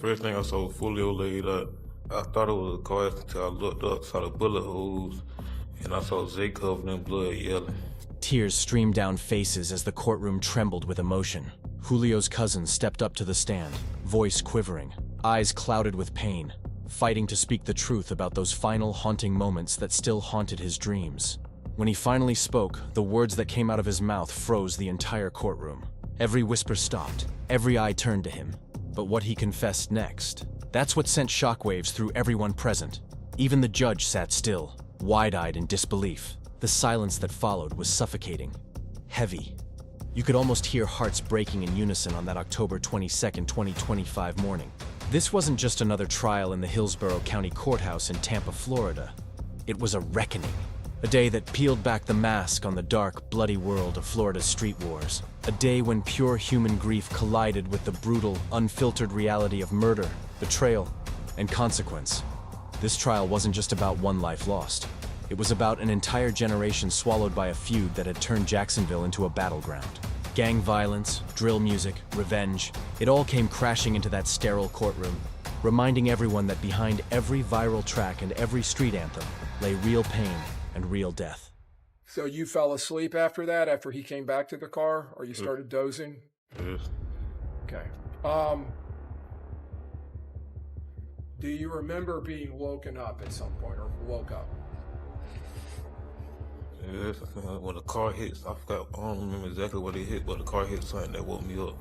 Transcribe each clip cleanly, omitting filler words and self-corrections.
First thing I saw was Foolio laid up. I thought it was a car until I looked up, saw the bullet holes, and I saw Zay covered in blood yelling. Tears streamed down faces as the courtroom trembled with emotion. Julio's cousin stepped up to the stand, voice quivering, eyes clouded with pain, fighting to speak the truth about those final haunting moments that still haunted his dreams. When he finally spoke, the words that came out of his mouth froze the entire courtroom. Every whisper stopped, every eye turned to him. But what he confessed next, that's what sent shockwaves through everyone present. Even the judge sat still, wide-eyed in disbelief. The silence that followed was suffocating, heavy. You could almost hear hearts breaking in unison on that October 22nd, 2025 morning. This wasn't just another trial in the Hillsborough County Courthouse in Tampa, Florida. It was a reckoning. A day that peeled back the mask on the dark, bloody world of Florida's street wars. A day when pure human grief collided with the brutal, unfiltered reality of murder, betrayal, and consequence. This trial wasn't just about one life lost. It was about an entire generation swallowed by a feud that had turned Jacksonville into a battleground. Gang violence, drill music, revenge, it all came crashing into that sterile courtroom, reminding everyone that behind every viral track and every street anthem lay real pain and real death. So you fell asleep after that, after he came back to the car, or you started dozing? Yes. Okay. Do you remember being woken up at some point, or woke up? Yes, when the car hits, I don't remember exactly what it hit, but the car hit something that woke me up.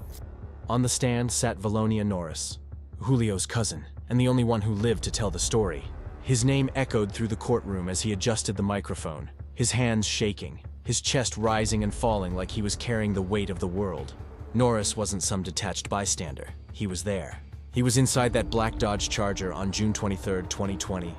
On the stand sat Valonia Norris, Julio's cousin, and the only one who lived to tell the story. His name echoed through the courtroom as he adjusted the microphone, his hands shaking, his chest rising and falling like he was carrying the weight of the world. Norris wasn't some detached bystander. He was there. He was inside that black Dodge Charger on June 23, 2020.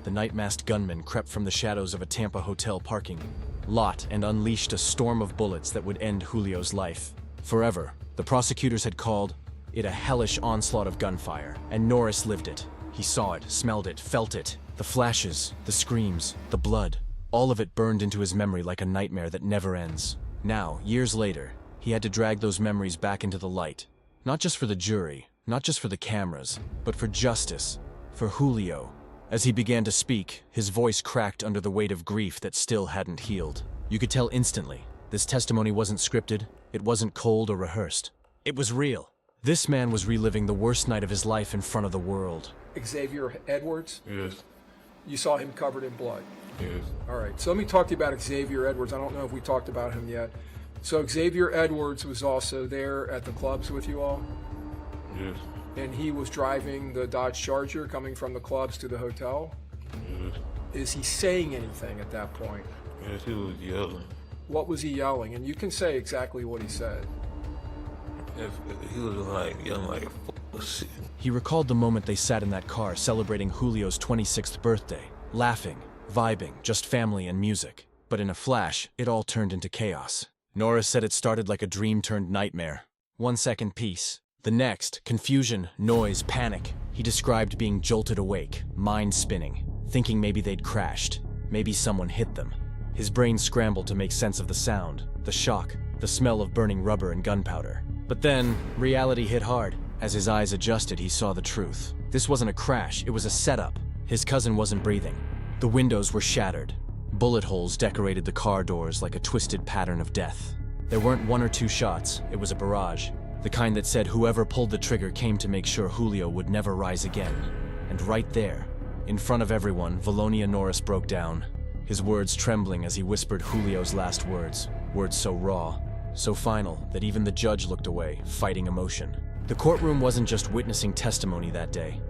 The night-masked gunman crept from the shadows of a Tampa hotel parking lot and unleashed a storm of bullets that would end Julio's life. Forever, the prosecutors had called it a hellish onslaught of gunfire, and Norris lived it. He saw it, smelled it, felt it. The flashes, the screams, the blood. All of it burned into his memory like a nightmare that never ends. Now, years later, he had to drag those memories back into the light. Not just for the jury, not just for the cameras, but for justice, for Julio. As he began to speak, his voice cracked under the weight of grief that still hadn't healed. You could tell instantly, this testimony wasn't scripted, it wasn't cold or rehearsed. It was real. This man was reliving the worst night of his life in front of the world. Xavier Edwards? Yes. You saw him covered in blood? Yes. All right, so let me talk to you about Xavier Edwards. I don't know if we talked about him yet. So Xavier Edwards was also there at the clubs with you all? Yes. And he was driving the Dodge Charger coming from the clubs to the hotel? Yes. Is he saying anything at that point? Yes, he was yelling. What was he yelling? And you can say exactly what he said. He was like yelling like "F shit." He recalled the moment they sat in that car celebrating Julio's 26th birthday, laughing, vibing, just family and music. But in a flash, it all turned into chaos. Norris said it started like a dream turned nightmare. 1 second peace. The next, confusion, noise, panic. He described being jolted awake, mind spinning, thinking maybe they'd crashed, maybe someone hit them. His brain scrambled to make sense of the sound, the shock, the smell of burning rubber and gunpowder. But then, reality hit hard. As his eyes adjusted, he saw the truth. This wasn't a crash, it was a setup. His cousin wasn't breathing. The windows were shattered. Bullet holes decorated the car doors like a twisted pattern of death. There weren't one or two shots, it was a barrage. The kind that said whoever pulled the trigger came to make sure Julio would never rise again. And right there, in front of everyone, Valonia Norris broke down, his words trembling as he whispered Julio's last words. Words so raw, so final, that even the judge looked away, fighting emotion. The courtroom wasn't just witnessing testimony that day.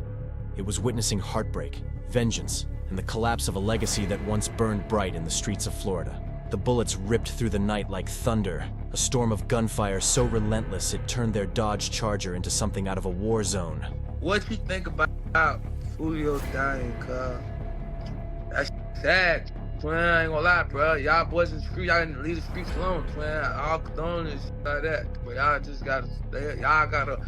It was witnessing heartbreak, vengeance, and the collapse of a legacy that once burned bright in the streets of Florida. The bullets ripped through the night like thunder, a storm of gunfire so relentless it turned their Dodge Charger into something out of a war zone. What you think about Julio dying, cuz? That's sad, twin. I ain't gonna lie, bro. Y'all boys in the street, y'all didn't leave the streets alone, twin. All condone and shit like that. But y'all just gotta stay, y'all gotta,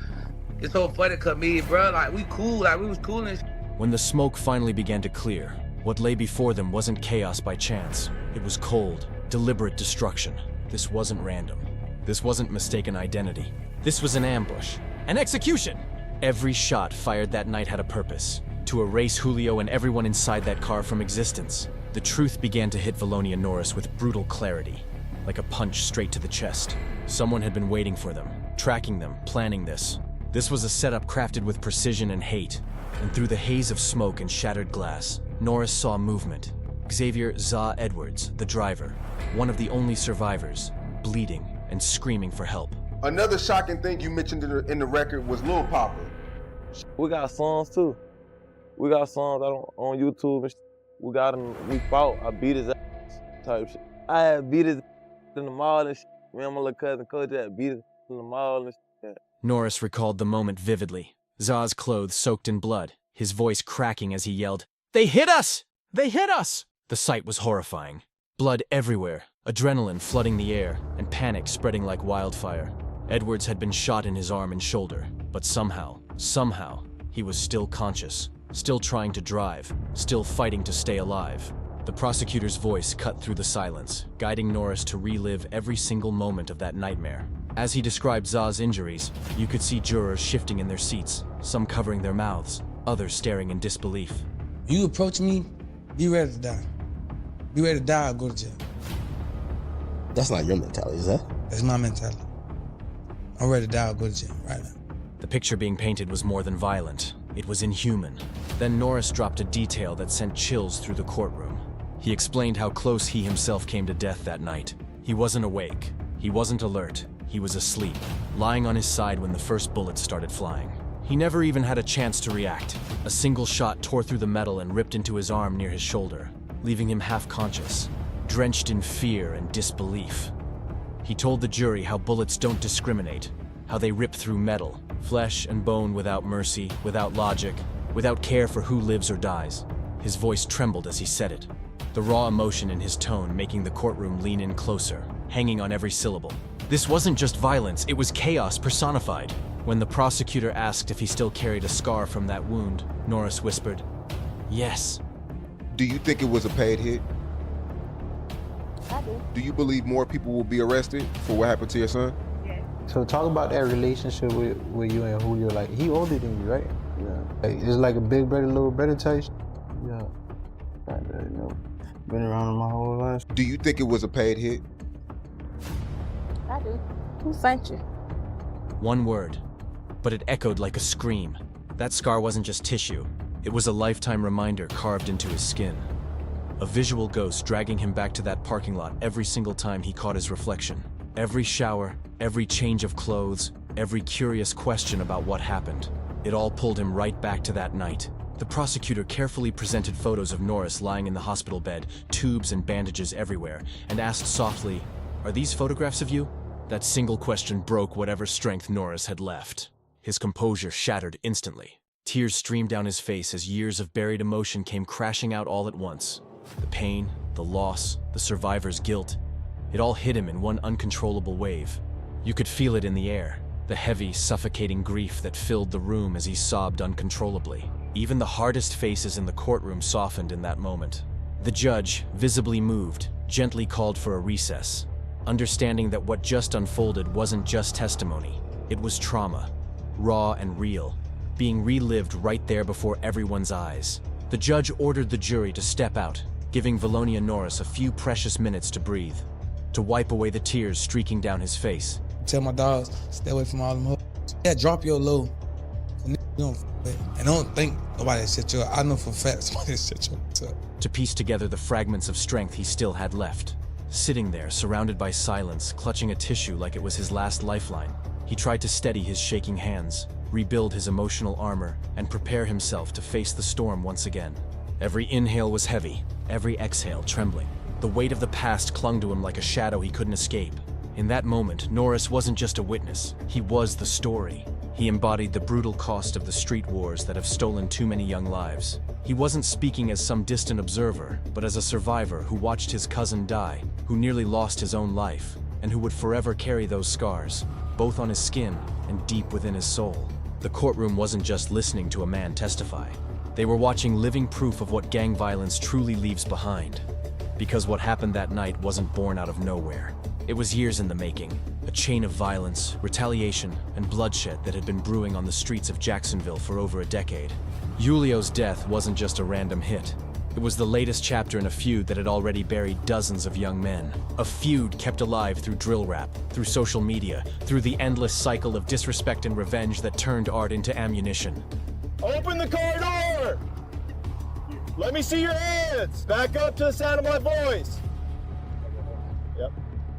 it's so funny cause me, bro, like we cool, like we was cool and shit. When the smoke finally began to clear, what lay before them wasn't chaos by chance. It was cold, deliberate destruction. This wasn't random. This wasn't mistaken identity. This was an ambush. An execution! Every shot fired that night had a purpose, to erase Julio and everyone inside that car from existence. The truth began to hit Valonia Norris with brutal clarity, like a punch straight to the chest. Someone had been waiting for them, tracking them, planning this. This was a setup crafted with precision and hate, and through the haze of smoke and shattered glass, Norris saw movement. Xavier "Za" Edwards, the driver, one of the only survivors, bleeding and screaming for help. Another shocking thing you mentioned in the record was Lil Papa. We got songs too. We got songs on YouTube and we got him, we fought, I beat his ass type shit. I had beat his in the mall and shit. Me and my little cousin Coach had beat his in the mall and shit. Norris recalled the moment vividly. Za's clothes soaked in blood, his voice cracking as he yelled, "They hit us! They hit us!" The sight was horrifying. Blood everywhere, adrenaline flooding the air, and panic spreading like wildfire. Edwards had been shot in his arm and shoulder, but somehow, he was still conscious, still trying to drive, still fighting to stay alive. The prosecutor's voice cut through the silence, guiding Norris to relive every single moment of that nightmare. As he described Za's injuries, you could see jurors shifting in their seats, some covering their mouths, others staring in disbelief. You approach me, be ready to die. Be ready to die or go to jail. That's not your mentality, is that? That's my mentality. I'm ready to die or go to jail right now. The picture being painted was more than violent. It was inhuman. Then Norris dropped a detail that sent chills through the courtroom. He explained how close he himself came to death that night. He wasn't awake. He wasn't alert. He was asleep, lying on his side when the first bullets started flying. He never even had a chance to react. A single shot tore through the metal and ripped into his arm near his shoulder, leaving him half-conscious, drenched in fear and disbelief. He told the jury how bullets don't discriminate, how they rip through metal, flesh and bone without mercy, without logic, without care for who lives or dies. His voice trembled as he said it, the raw emotion in his tone making the courtroom lean in closer, hanging on every syllable. This wasn't just violence, it was chaos personified. When the prosecutor asked if he still carried a scar from that wound, Norris whispered, "Yes." Do you think it was a paid hit? I do. Do you believe more people will be arrested for what happened to your son? Yeah. So talk about that relationship with you and Julio. Like, he older than you, right? Yeah. Like, it's like a big brother, little brother type. Yeah. You know, been around him my whole life. Do you think it was a paid hit? I do. Who sent you? One word, but it echoed like a scream. That scar wasn't just tissue. It was a lifetime reminder carved into his skin. A visual ghost dragging him back to that parking lot every single time he caught his reflection. Every shower, every change of clothes, every curious question about what happened. It all pulled him right back to that night. The prosecutor carefully presented photos of Norris lying in the hospital bed, tubes and bandages everywhere, and asked softly, "Are these photographs of you?" That single question broke whatever strength Norris had left. His composure shattered instantly. Tears streamed down his face as years of buried emotion came crashing out all at once. The pain, the loss, the survivor's guilt, it all hit him in one uncontrollable wave. You could feel it in the air, the heavy, suffocating grief that filled the room as he sobbed uncontrollably. Even the hardest faces in the courtroom softened in that moment. The judge, visibly moved, gently called for a recess, understanding that what just unfolded wasn't just testimony, it was trauma, raw and real, being relived right there before everyone's eyes. The judge ordered the jury to step out, giving Valonia Norris a few precious minutes to breathe, to wipe away the tears streaking down his face. Tell my dogs, stay away from all them hoes. Yeah, drop your low. And don't think nobody set you up. I know for a fact somebody set you up. To piece together the fragments of strength he still had left. Sitting there, surrounded by silence, clutching a tissue like it was his last lifeline, he tried to steady his shaking hands, rebuild his emotional armor, and prepare himself to face the storm once again. Every inhale was heavy, every exhale trembling. The weight of the past clung to him like a shadow he couldn't escape. In that moment, Norris wasn't just a witness, he was the story. He embodied the brutal cost of the street wars that have stolen too many young lives. He wasn't speaking as some distant observer, but as a survivor who watched his cousin die, who nearly lost his own life, and who would forever carry those scars, both on his skin and deep within his soul. The courtroom wasn't just listening to a man testify. They were watching living proof of what gang violence truly leaves behind. Because what happened that night wasn't born out of nowhere. It was years in the making, a chain of violence, retaliation, and bloodshed that had been brewing on the streets of Jacksonville for over a decade. Julio's death wasn't just a random hit. It was the latest chapter in a feud that had already buried dozens of young men. A feud kept alive through drill rap, through social media, through the endless cycle of disrespect and revenge that turned art into ammunition. Open the car door! Let me see your hands! Back up to the sound of my voice. Yep.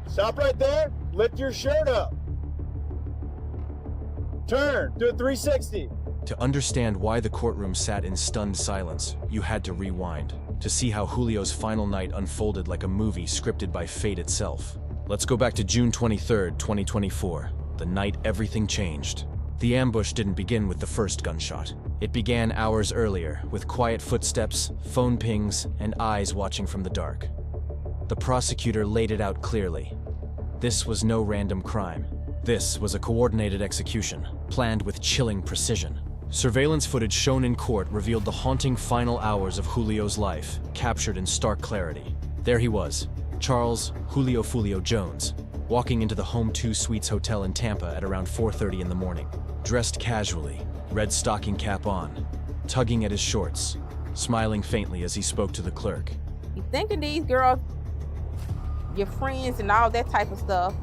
Stop right there. Lift your shirt up. Turn. Do a 360. To understand why the courtroom sat in stunned silence, you had to rewind, to see how Julio's final night unfolded like a movie scripted by fate itself. Let's go back to June 23rd, 2024, the night everything changed. The ambush didn't begin with the first gunshot. It began hours earlier, with quiet footsteps, phone pings, and eyes watching from the dark. The prosecutor laid it out clearly. This was no random crime. This was a coordinated execution, planned with chilling precision. Surveillance footage shown in court revealed the haunting final hours of Julio's life, captured in stark clarity. There he was, Charles Julio Foolio Jones, walking into the Home 2 Suites Hotel in Tampa at around 4:30 in the morning. Dressed casually, red stocking cap on, tugging at his shorts, smiling faintly as he spoke to the clerk. You thinking these girls, your friends and all that type of stuff,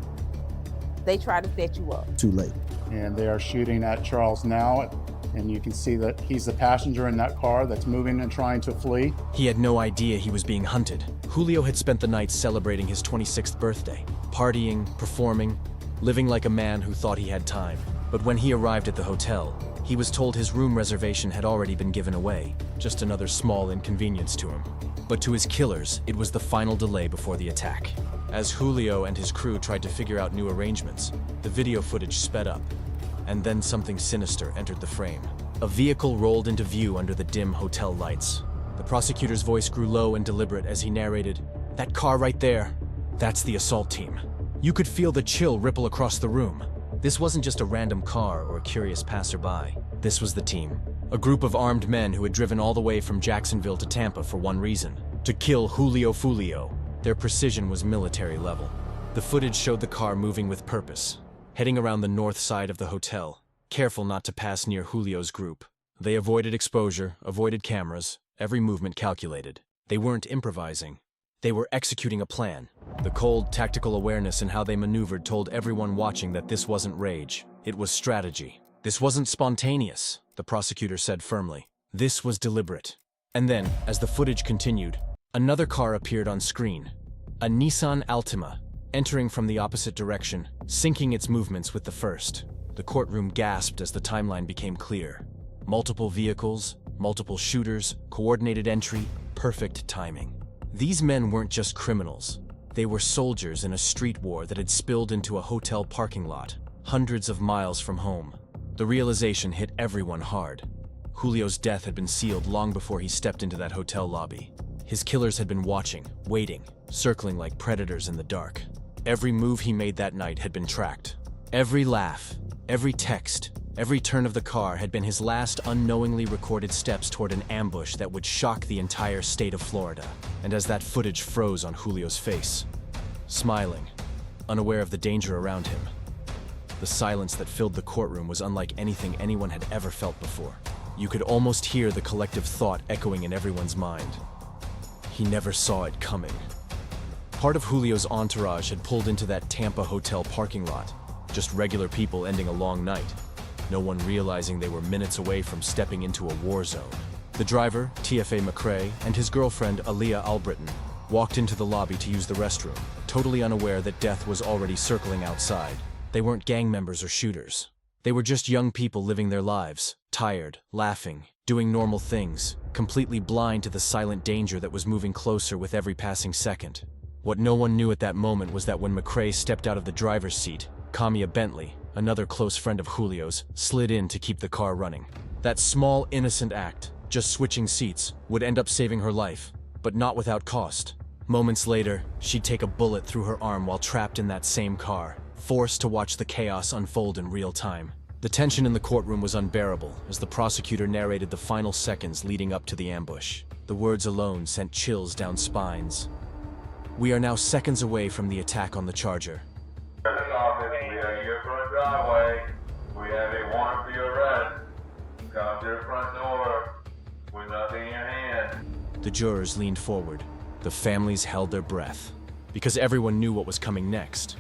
they try to set you up. Too late. And they are shooting at Charles now. And you can see that he's the passenger in that car that's moving and trying to flee. He had no idea he was being hunted. Julio had spent the night celebrating his 26th birthday, partying, performing, living like a man who thought he had time. But when he arrived at the hotel, he was told his room reservation had already been given away, just another small inconvenience to him. But to his killers, it was the final delay before the attack. As Julio and his crew tried to figure out new arrangements, the video footage sped up. And then something sinister entered the frame. A vehicle rolled into view under the dim hotel lights. The prosecutor's voice grew low and deliberate as he narrated, "That car right there, that's the assault team." You could feel the chill ripple across the room. This wasn't just a random car or a curious passerby. This was the team. A group of armed men who had driven all the way from Jacksonville to Tampa for one reason: to kill Julio Foolio. Their precision was military level. The footage showed the car moving with purpose, heading around the north side of the hotel, careful not to pass near Julio's group. They avoided exposure, avoided cameras, every movement calculated. They weren't improvising. They were executing a plan. The cold, tactical awareness in how they maneuvered told everyone watching that this wasn't rage. It was strategy. This wasn't spontaneous, the prosecutor said firmly. This was deliberate. And then, as the footage continued, another car appeared on screen. A Nissan Altima, entering from the opposite direction, syncing its movements with the first. The courtroom gasped as the timeline became clear. Multiple vehicles, multiple shooters, coordinated entry, perfect timing. These men weren't just criminals. They were soldiers in a street war that had spilled into a hotel parking lot, hundreds of miles from home. The realization hit everyone hard. Julio's death had been sealed long before he stepped into that hotel lobby. His killers had been watching, waiting, circling like predators in the dark. Every move he made that night had been tracked. Every laugh, every text, every turn of the car had been his last unknowingly recorded steps toward an ambush that would shock the entire state of Florida. And as that footage froze on Julio's face, smiling, unaware of the danger around him, the silence that filled the courtroom was unlike anything anyone had ever felt before. You could almost hear the collective thought echoing in everyone's mind. He never saw it coming. Part of Julio's entourage had pulled into that Tampa hotel parking lot, just regular people ending a long night, no one realizing they were minutes away from stepping into a war zone. The driver, TFA McCrae, and his girlfriend, Aaliyah Albritton, walked into the lobby to use the restroom, totally unaware that death was already circling outside. They weren't gang members or shooters. They were just young people living their lives, tired, laughing, doing normal things, completely blind to the silent danger that was moving closer with every passing second. What no one knew at that moment was that when McCrae stepped out of the driver's seat, Kamia Bentley, another close friend of Julio's, slid in to keep the car running. That small, innocent act, just switching seats, would end up saving her life, but not without cost. Moments later, she'd take a bullet through her arm while trapped in that same car, forced to watch the chaos unfold in real time. The tension in the courtroom was unbearable as the prosecutor narrated the final seconds leading up to the ambush. The words alone sent chills down spines. We are now seconds away from the attack on the Charger. We are here for a driveway. We have a warrant for your arrest. Come to the front door with nothing in your hand. The jurors leaned forward. The families held their breath, because everyone knew what was coming next.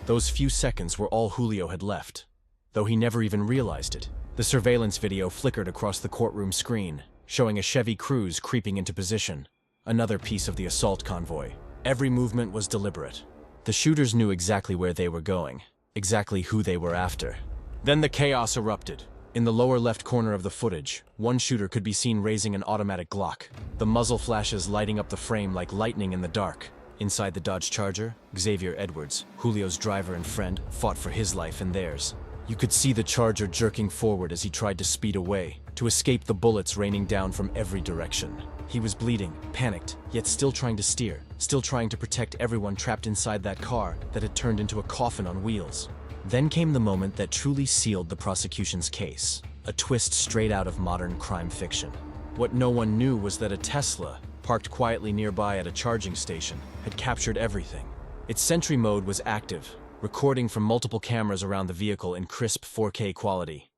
Those few seconds were all Julio had left, though he never even realized it. The surveillance video flickered across the courtroom screen, showing a Chevy Cruze creeping into position, another piece of the assault convoy. Every movement was deliberate. The shooters knew exactly where they were going, exactly who they were after. Then the chaos erupted. In the lower left corner of the footage, one shooter could be seen raising an automatic Glock, the muzzle flashes lighting up the frame like lightning in the dark. Inside the Dodge Charger, Xavier Edwards, Julio's driver and friend, fought for his life and theirs. You could see the Charger jerking forward as he tried to speed away, to escape the bullets raining down from every direction. He was bleeding, panicked, yet still trying to steer, still trying to protect everyone trapped inside that car that had turned into a coffin on wheels. Then came the moment that truly sealed the prosecution's case, a twist straight out of modern crime fiction. What no one knew was that a Tesla, parked quietly nearby at a charging station, had captured everything. Its Sentry mode was active, recording from multiple cameras around the vehicle in crisp 4K quality.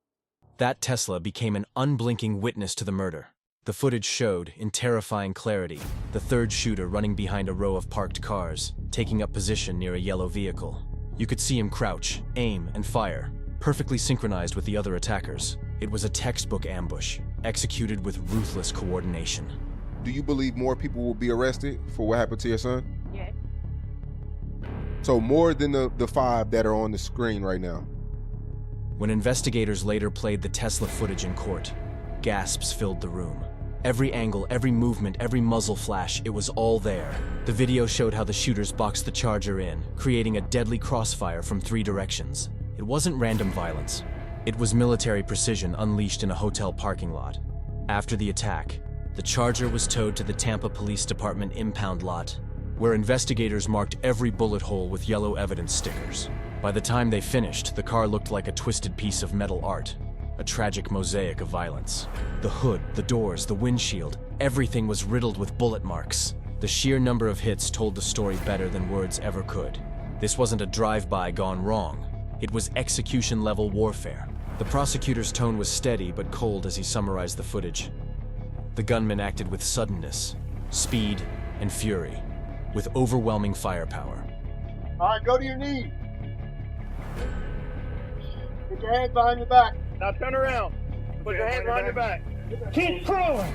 That Tesla became an unblinking witness to the murder. The footage showed, in terrifying clarity, the third shooter running behind a row of parked cars, taking up position near a yellow vehicle. You could see him crouch, aim, and fire, perfectly synchronized with the other attackers. It was a textbook ambush, executed with ruthless coordination. Do you believe more people will be arrested for what happened to your son? Yes. So more than the 5 that are on the screen right now? When investigators later played the Tesla footage in court, gasps filled the room. Every angle, every movement, every muzzle flash, it was all there. The video showed how the shooters boxed the Charger in, creating a deadly crossfire from 3 directions. It wasn't random violence. It was military precision unleashed in a hotel parking lot. After the attack, the Charger was towed to the Tampa Police Department impound lot, where investigators marked every bullet hole with yellow evidence stickers. By the time they finished, the car looked like a twisted piece of metal art, a tragic mosaic of violence. The hood, the doors, the windshield, everything was riddled with bullet marks. The sheer number of hits told the story better than words ever could. This wasn't a drive-by gone wrong. It was execution-level warfare. The prosecutor's tone was steady but cold as he summarized the footage. The gunman acted with suddenness, speed, and fury, with overwhelming firepower. All right, go to your knees. Put your hands behind your back. Now turn around. Put your hands behind your back. Keep crawling.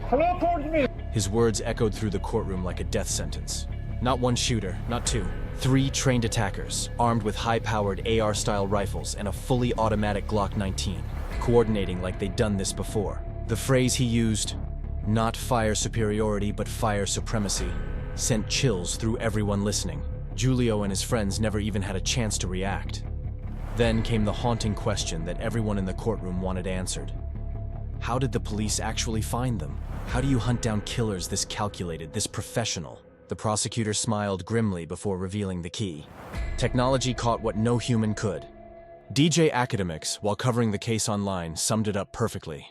Hello, towards me. His words echoed through the courtroom like a death sentence. Not one shooter, not 2. 3 trained attackers, armed with high-powered AR-style rifles and a fully automatic Glock 19, coordinating like they'd done this before. The phrase he used, not fire superiority but fire supremacy, sent chills through everyone listening. Julio and his friends never even had a chance to react. Then came the haunting question that everyone in the courtroom wanted answered. How did the police actually find them? How do you hunt down killers this calculated, this professional? The prosecutor smiled grimly before revealing the key. Technology caught what no human could. DJ Academics, while covering the case online, summed it up perfectly.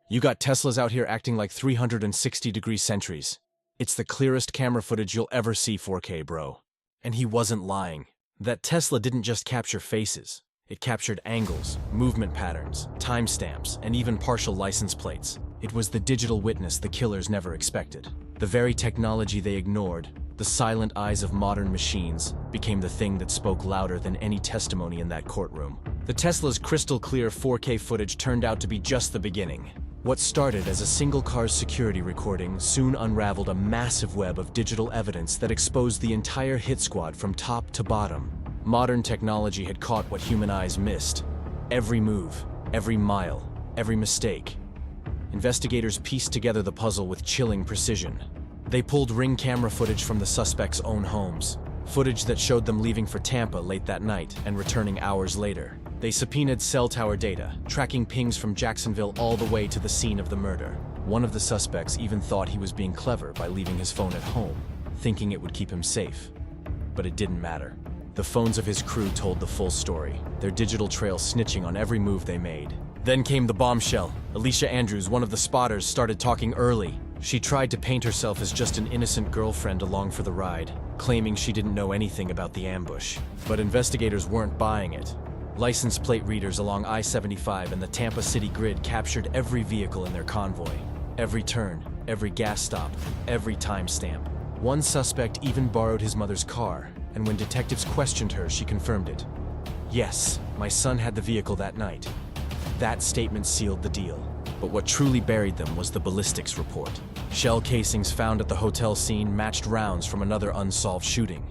You got Teslas out here acting like 360-degree sentries. It's the clearest camera footage you'll ever see 4K, bro. And he wasn't lying. That Tesla didn't just capture faces. It captured angles, movement patterns, timestamps, and even partial license plates. It was the digital witness the killers never expected. The very technology they ignored, the silent eyes of modern machines, became the thing that spoke louder than any testimony in that courtroom. The Tesla's crystal-clear 4K footage turned out to be just the beginning. What started as a single car's security recording soon unraveled a massive web of digital evidence that exposed the entire hit squad from top to bottom. Modern technology had caught what human eyes missed. Every move, every mile, every mistake. Investigators pieced together the puzzle with chilling precision. They pulled ring camera footage from the suspects' own homes, footage that showed them leaving for Tampa late that night and returning hours later. They subpoenaed cell tower data, tracking pings from Jacksonville all the way to the scene of the murder. One of the suspects even thought he was being clever by leaving his phone at home, thinking it would keep him safe. But it didn't matter. The phones of his crew told the full story, their digital trail snitching on every move they made. Then came the bombshell. Alicia Andrews, one of the spotters, started talking early. She tried to paint herself as just an innocent girlfriend along for the ride, claiming she didn't know anything about the ambush. But investigators weren't buying it. License plate readers along I-75 and the Tampa City grid captured every vehicle in their convoy. Every turn, every gas stop, every timestamp. One suspect even borrowed his mother's car, and when detectives questioned her, she confirmed it. Yes, my son had the vehicle that night. That statement sealed the deal. But what truly buried them was the ballistics report. Shell casings found at the hotel scene matched rounds from another unsolved shooting,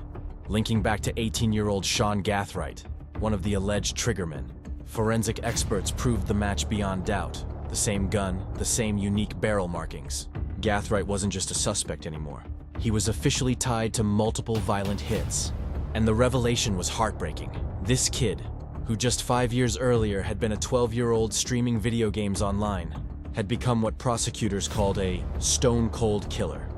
linking back to 18-year-old Sean Gathright, one of the alleged triggermen. Forensic experts proved the match beyond doubt. The same gun, the same unique barrel markings. Gathright wasn't just a suspect anymore. He was officially tied to multiple violent hits. And the revelation was heartbreaking. This kid, who just 5 years earlier had been a 12-year-old streaming video games online, had become what prosecutors called a stone-cold killer.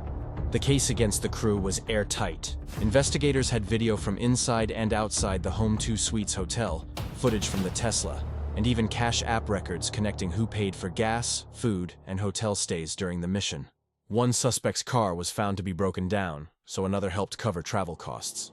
The case against the crew was airtight. Investigators had video from inside and outside the Home 2 Suites hotel, footage from the Tesla, and even cash app records connecting who paid for gas, food, and hotel stays during the mission. One suspect's car was found to be broken down, so another helped cover travel costs.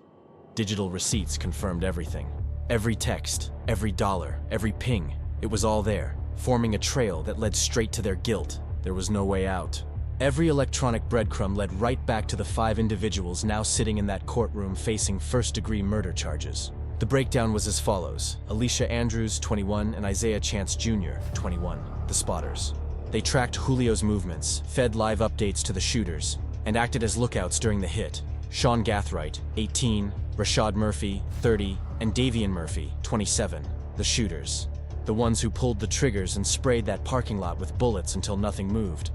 Digital receipts confirmed everything. Every text, every dollar, every ping, it was all there, forming a trail that led straight to their guilt. There was no way out. Every electronic breadcrumb led right back to the 5 individuals now sitting in that courtroom facing first-degree murder charges. The breakdown was as follows: Alicia Andrews, 21, and Isaiah Chance Jr., 21, the spotters. They tracked Julio's movements, fed live updates to the shooters, and acted as lookouts during the hit. Sean Gathright, 18, Rashad Murphy, 30, and Davian Murphy, 27, the shooters. The ones who pulled the triggers and sprayed that parking lot with bullets until nothing moved.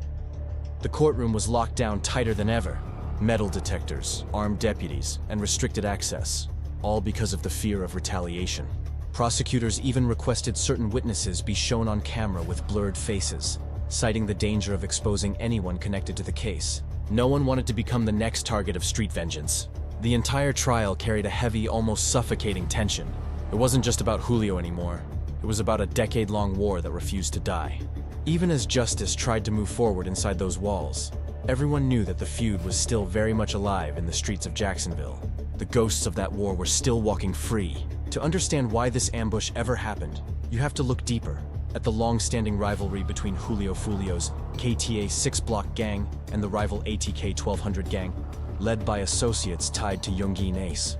The courtroom was locked down tighter than ever. Metal detectors, armed deputies, and restricted access, all because of the fear of retaliation. Prosecutors even requested certain witnesses be shown on camera with blurred faces, citing the danger of exposing anyone connected to the case. No one wanted to become the next target of street vengeance. The entire trial carried a heavy, almost suffocating tension. It wasn't just about Julio anymore. It was about a decade-long war that refused to die. Even as justice tried to move forward inside those walls, everyone knew that the feud was still very much alive in the streets of Jacksonville. The ghosts of that war were still walking free. To understand why this ambush ever happened, you have to look deeper at the long-standing rivalry between Julio Foolio's KTA 6-block gang and the rival ATK 1200 gang, led by associates tied to Yongin Ace.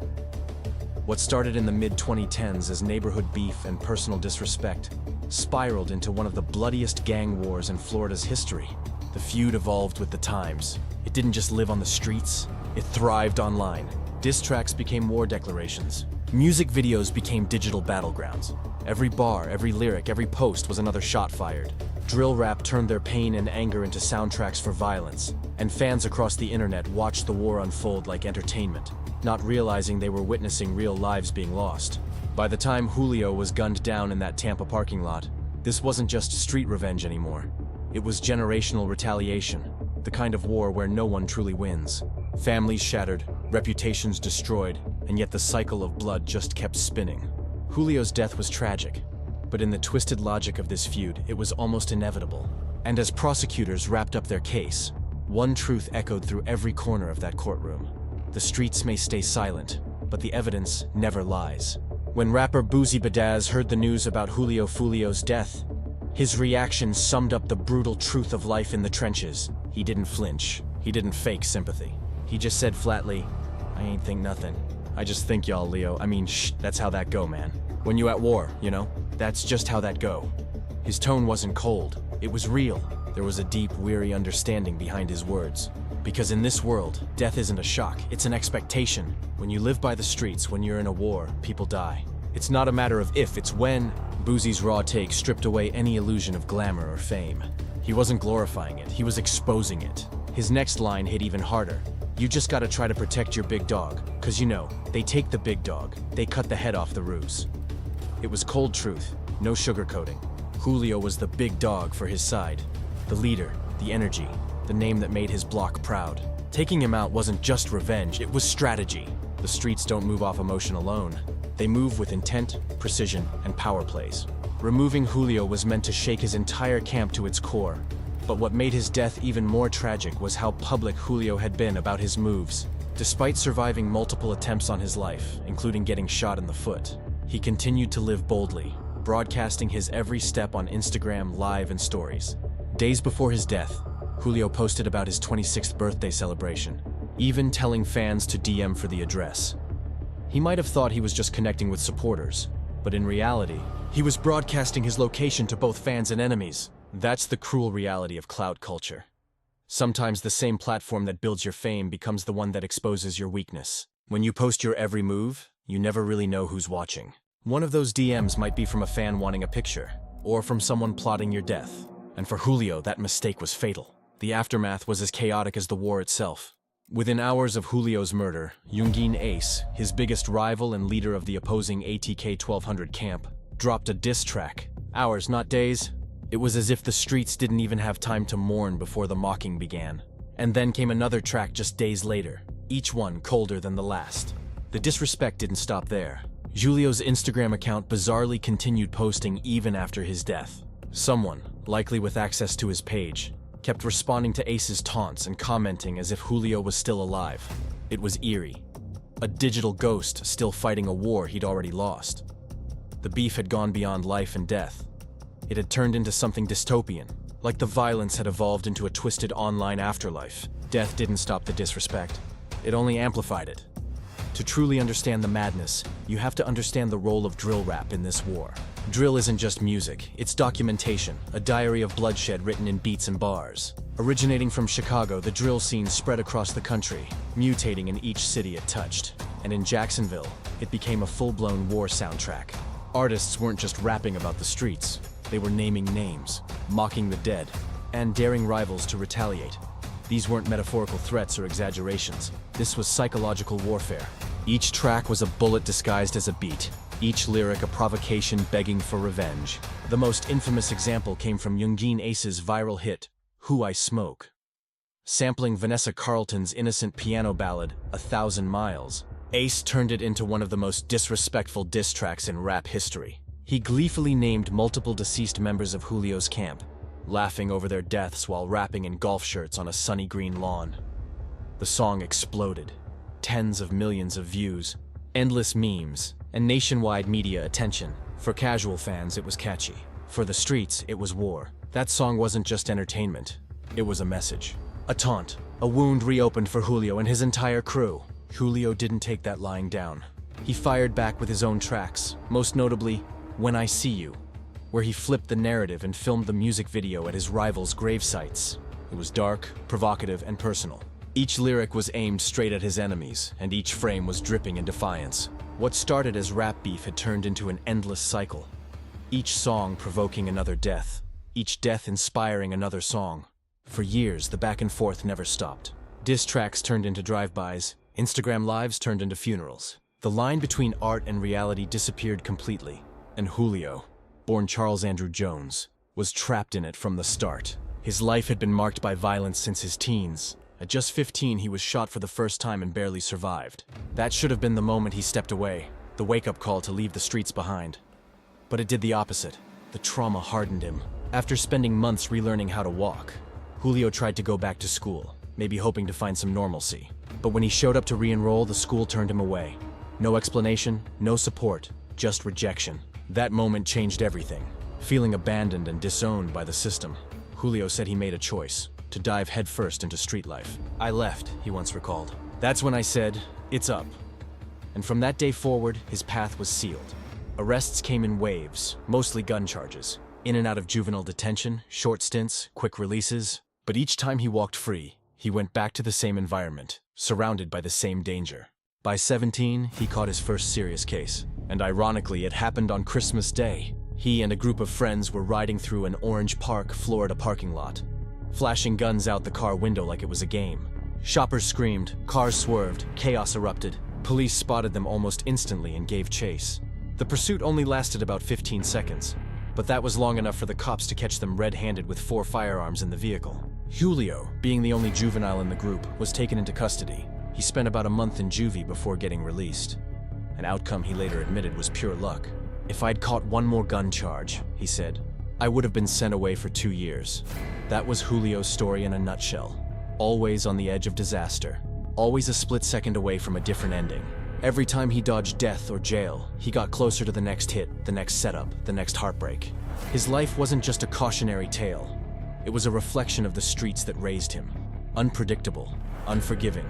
What started in the mid-2010s as neighborhood beef and personal disrespect spiraled into one of the bloodiest gang wars in Florida's history. The feud evolved with the times. It didn't just live on the streets, it thrived online. Diss tracks became war declarations. Music videos became digital battlegrounds. Every bar, every lyric, every post was another shot fired. Drill rap turned their pain and anger into soundtracks for violence, and fans across the internet watched the war unfold like entertainment, not realizing they were witnessing real lives being lost. By the time Julio was gunned down in that Tampa parking lot, this wasn't just street revenge anymore. It was generational retaliation, the kind of war where no one truly wins. Families shattered, reputations destroyed, and yet the cycle of blood just kept spinning. Julio's death was tragic, but in the twisted logic of this feud, it was almost inevitable. And as prosecutors wrapped up their case, one truth echoed through every corner of that courtroom. The streets may stay silent, but the evidence never lies. When rapper Boozy Badaz heard the news about Julio Foolio's death, his reaction summed up the brutal truth of life in the trenches. He didn't flinch. He didn't fake sympathy. He just said flatly, "I ain't think nothing. I just think y'all, Leo. I mean, that's how that go, man. When you at war, you know? That's just how that go." His tone wasn't cold. It was real. There was a deep, weary understanding behind his words. Because in this world, death isn't a shock, it's an expectation. When you live by the streets, when you're in a war, people die. It's not a matter of if, it's when. Boozy's raw take stripped away any illusion of glamour or fame. He wasn't glorifying it, he was exposing it. His next line hit even harder. "You just gotta try to protect your big dog, 'cause you know, they take the big dog, they cut the head off the ruse." It was cold truth, no sugarcoating. Julio was the big dog for his side. The leader, the energy, the name that made his block proud. Taking him out wasn't just revenge, it was strategy. The streets don't move off emotion alone. They move with intent, precision, and power plays. Removing Julio was meant to shake his entire camp to its core. But what made his death even more tragic was how public Julio had been about his moves. Despite surviving multiple attempts on his life, including getting shot in the foot, he continued to live boldly, broadcasting his every step on Instagram Live and stories. Days before his death, Julio posted about his 26th birthday celebration, even telling fans to DM for the address. He might have thought he was just connecting with supporters, but in reality, he was broadcasting his location to both fans and enemies. That's the cruel reality of clout culture. Sometimes the same platform that builds your fame becomes the one that exposes your weakness. When you post your every move, you never really know who's watching. One of those DMs might be from a fan wanting a picture, or from someone plotting your death. And for Julio, that mistake was fatal. The aftermath was as chaotic as the war itself. Within hours of Julio's murder, Yungin Ace, his biggest rival and leader of the opposing ATK 1200 camp, dropped a diss track. Hours, not days. It was as if the streets didn't even have time to mourn before the mocking began. And then came another track just days later, each one colder than the last. The disrespect didn't stop there. Julio's Instagram account bizarrely continued posting even after his death. Someone, likely with access to his page, kept responding to Ace's taunts and commenting as if Julio was still alive. It was eerie. A digital ghost still fighting a war he'd already lost. The beef had gone beyond life and death. It had turned into something dystopian, like the violence had evolved into a twisted online afterlife. Death didn't stop the disrespect. It only amplified it. To truly understand the madness, you have to understand the role of drill rap in this war. Drill isn't just music, it's documentation, a diary of bloodshed written in beats and bars. Originating from Chicago, the drill scene spread across the country, mutating in each city it touched. And in Jacksonville, it became a full-blown war soundtrack. Artists weren't just rapping about the streets. They were naming names, mocking the dead, and daring rivals to retaliate. These weren't metaphorical threats or exaggerations. This was psychological warfare. Each track was a bullet disguised as a beat, each lyric a provocation begging for revenge. The most infamous example came from Yungin Ace's viral hit, Who I Smoke. Sampling Vanessa Carlton's innocent piano ballad, 1,000 Miles, Ace turned it into one of the most disrespectful diss tracks in rap history. He gleefully named multiple deceased members of Julio's camp, laughing over their deaths while rapping in golf shirts on a sunny green lawn. The song exploded. Tens of millions of views, endless memes, and nationwide media attention. For casual fans, it was catchy. For the streets, it was war. That song wasn't just entertainment. It was a message. A taunt. A wound reopened for Julio and his entire crew. Julio didn't take that lying down. He fired back with his own tracks, most notably, When I See You, where he flipped the narrative and filmed the music video at his rivals' grave sites. It was dark, provocative, and personal. Each lyric was aimed straight at his enemies, and each frame was dripping in defiance. What started as rap beef had turned into an endless cycle. Each song provoking another death, each death inspiring another song. For years, the back and forth never stopped. Diss tracks turned into drive-bys, Instagram lives turned into funerals. The line between art and reality disappeared completely, and Julio, born Charles Andrew Jones, was trapped in it from the start. His life had been marked by violence since his teens. At just 15, he was shot for the first time and barely survived. That should have been the moment he stepped away, the wake-up call to leave the streets behind. But it did the opposite. The trauma hardened him. After spending months relearning how to walk, Julio tried to go back to school, maybe hoping to find some normalcy. But when he showed up to re-enroll, the school turned him away. No explanation, no support, just rejection. That moment changed everything. Feeling abandoned and disowned by the system, Julio said he made a choice, to dive headfirst into street life. I left, he once recalled. That's when I said, it's up. And from that day forward, his path was sealed. Arrests came in waves, mostly gun charges. In and out of juvenile detention, short stints, quick releases. But each time he walked free, he went back to the same environment, surrounded by the same danger. By 17, he caught his first serious case. And ironically, it happened on Christmas Day. He and a group of friends were riding through an Orange Park, Florida parking lot, flashing guns out the car window like it was a game. Shoppers screamed, cars swerved, chaos erupted. Police spotted them almost instantly and gave chase. The pursuit only lasted about 15 seconds, but that was long enough for the cops to catch them red-handed with 4 firearms in the vehicle. Julio, being the only juvenile in the group, was taken into custody. He spent about a month in juvie before getting released. An outcome he later admitted was pure luck. If I'd caught one more gun charge, he said, I would have been sent away for 2 years. That was Julio's story in a nutshell. Always on the edge of disaster. Always a split second away from a different ending. Every time he dodged death or jail, he got closer to the next hit, the next setup, the next heartbreak. His life wasn't just a cautionary tale. It was a reflection of the streets that raised him. Unpredictable, unforgiving,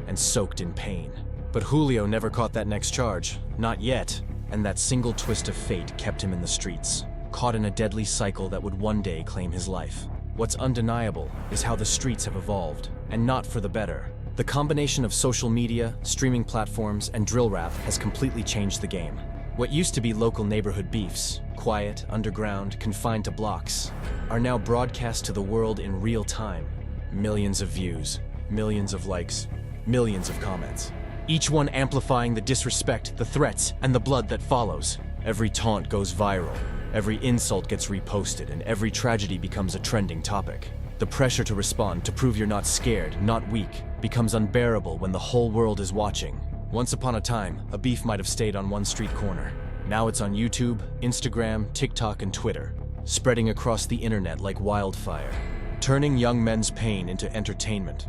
and soaked in pain. But Julio never caught that next charge. Not yet. And that single twist of fate kept him in the streets, caught in a deadly cycle that would one day claim his life. What's undeniable is how the streets have evolved, and not for the better. The combination of social media, streaming platforms, and drill rap has completely changed the game. What used to be local neighborhood beefs, quiet, underground, confined to blocks, are now broadcast to the world in real time. Millions of views, millions of likes, millions of comments. Each one amplifying the disrespect, the threats, and the blood that follows. Every taunt goes viral, every insult gets reposted, and every tragedy becomes a trending topic. The pressure to respond, to prove you're not scared, not weak, becomes unbearable when the whole world is watching. Once upon a time, a beef might have stayed on one street corner. Now it's on YouTube, Instagram, TikTok, and Twitter, spreading across the internet like wildfire, turning young men's pain into entertainment.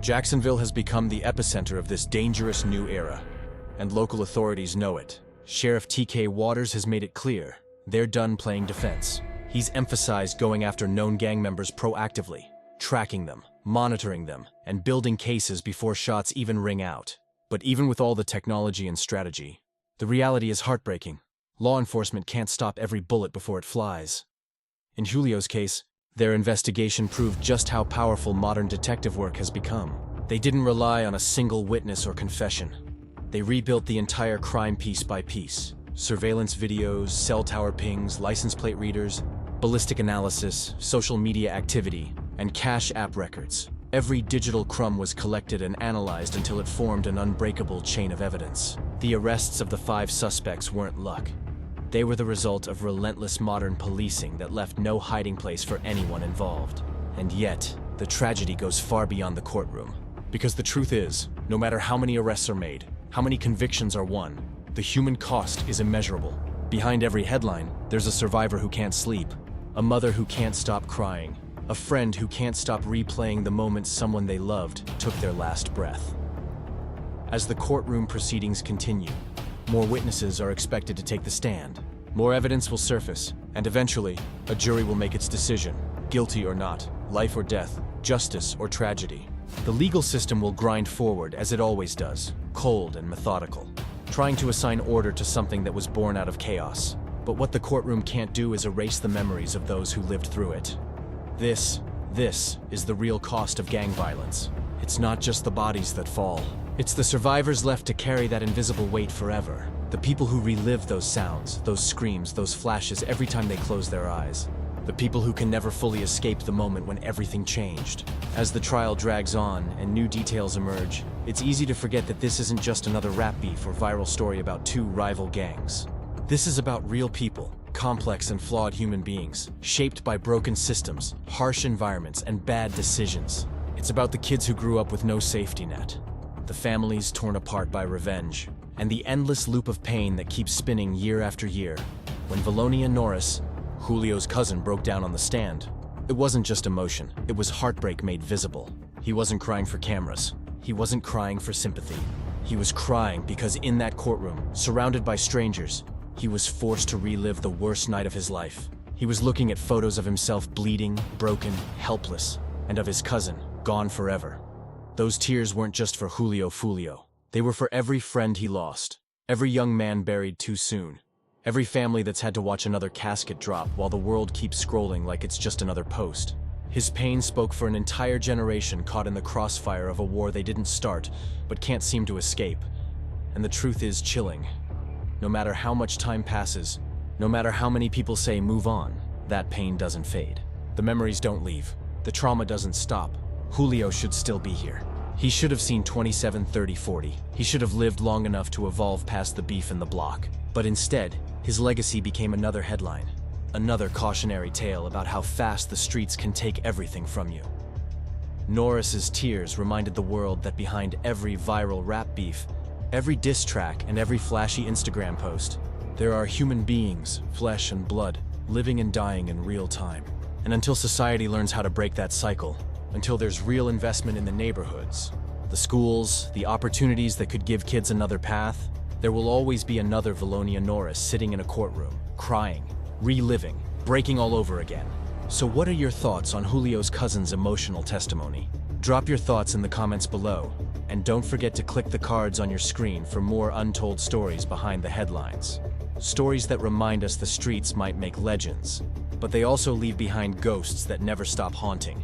Jacksonville has become the epicenter of this dangerous new era, and local authorities know it. Sheriff TK Waters has made it clear they're done playing defense. He's emphasized going after known gang members proactively, tracking them, monitoring them, and building cases before shots even ring out. But even with all the technology and strategy, the reality is heartbreaking. Law enforcement can't stop every bullet before it flies. In Julio's case, their investigation proved just how powerful modern detective work has become. They didn't rely on a single witness or confession. They rebuilt the entire crime piece by piece. Surveillance videos, cell tower pings, license plate readers, ballistic analysis, social media activity, and cash app records. Every digital crumb was collected and analyzed until it formed an unbreakable chain of evidence. The arrests of the 5 suspects weren't luck. They were the result of relentless modern policing that left no hiding place for anyone involved. And yet, the tragedy goes far beyond the courtroom. Because the truth is, no matter how many arrests are made, how many convictions are won, the human cost is immeasurable. Behind every headline, there's a survivor who can't sleep, a mother who can't stop crying, a friend who can't stop replaying the moment someone they loved took their last breath. As the courtroom proceedings continue, more witnesses are expected to take the stand. More evidence will surface, and eventually, a jury will make its decision, guilty or not, life or death, justice or tragedy. The legal system will grind forward as it always does, cold and methodical, trying to assign order to something that was born out of chaos. But what the courtroom can't do is erase the memories of those who lived through it. This is the real cost of gang violence. It's not just the bodies that fall. It's the survivors left to carry that invisible weight forever. The people who relive those sounds, those screams, those flashes every time they close their eyes. The people who can never fully escape the moment when everything changed. As the trial drags on and new details emerge, it's easy to forget that this isn't just another rap beef or viral story about 2 rival gangs. This is about real people, complex and flawed human beings, shaped by broken systems, harsh environments, and bad decisions. It's about the kids who grew up with no safety net, the families torn apart by revenge, and the endless loop of pain that keeps spinning year after year. When Valonia Norris, Julio's cousin, broke down on the stand, it wasn't just emotion, it was heartbreak made visible. He wasn't crying for cameras. He wasn't crying for sympathy. He was crying because in that courtroom, surrounded by strangers, he was forced to relive the worst night of his life. He was looking at photos of himself bleeding, broken, helpless, and of his cousin, gone forever. Those tears weren't just for Julio Foolio. They were for every friend he lost, every young man buried too soon, every family that's had to watch another casket drop while the world keeps scrolling like it's just another post. His pain spoke for an entire generation caught in the crossfire of a war they didn't start, but can't seem to escape. And the truth is chilling. No matter how much time passes, no matter how many people say move on, that pain doesn't fade. The memories don't leave. The trauma doesn't stop. Julio should still be here. He should have seen 27, 30, 40. He should have lived long enough to evolve past the beef and the block. But instead, his legacy became another headline. Another cautionary tale about how fast the streets can take everything from you. Norris's tears reminded the world that behind every viral rap beef, every diss track, and every flashy Instagram post, there are human beings, flesh and blood, living and dying in real time. And until society learns how to break that cycle, until there's real investment in the neighborhoods, the schools, the opportunities that could give kids another path, there will always be another Valonia Norris sitting in a courtroom, crying, reliving, breaking all over again. So what are your thoughts on Julio's cousin's emotional testimony? Drop your thoughts in the comments below, and don't forget to click the cards on your screen for more untold stories behind the headlines. Stories that remind us the streets might make legends, but they also leave behind ghosts that never stop haunting.